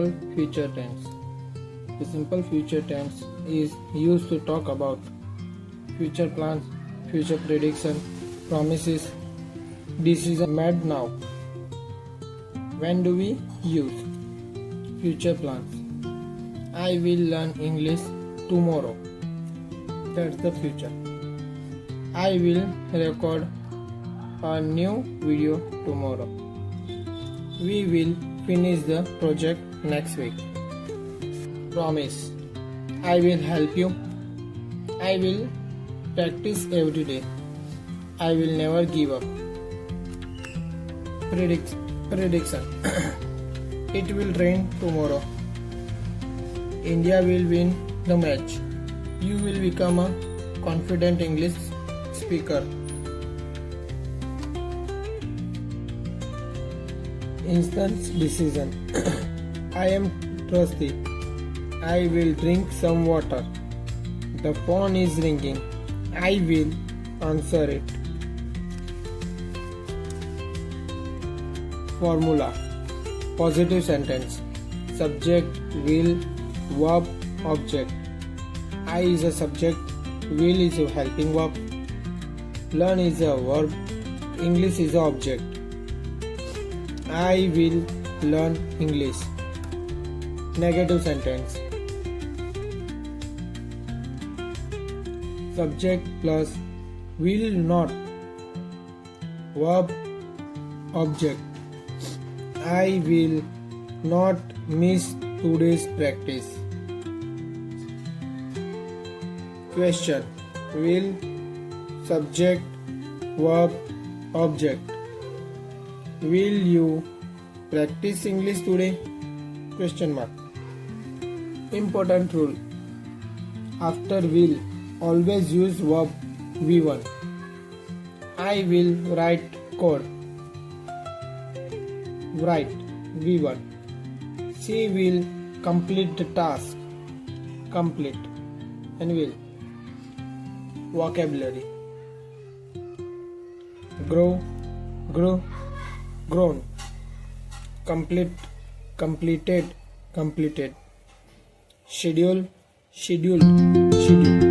simple future tense. The simple future tense is used to talk about future plans, future prediction, promises, decision made now. When do we use future plans? I will learn English tomorrow. That's the future. I will record a new video tomorrow. We will finish the project next week. Promise. I will help you. I will practice every day. I will never give up. Prediction. It will rain tomorrow. India will win the match. You will become a confident English speaker. Instant decision. I am thirsty. I will drink some water. The phone is ringing. I will answer it. Formula. Positive sentence. Subject, will, verb, object. I is a subject. Will is a helping verb. Learn is a verb. English is a object. I will learn English. Negative sentence. Subject plus will not. Verb, object. I will not miss today's practice. Question. Will, subject, verb, object. Will you practice English today? Question mark. Important rule. After will, always use verb V1. I will write code. Write V1. She will complete the task. Complete and will. Vocabulary. Grow, grow, grown. Complete, completed, completed. Schedule, scheduled, scheduled.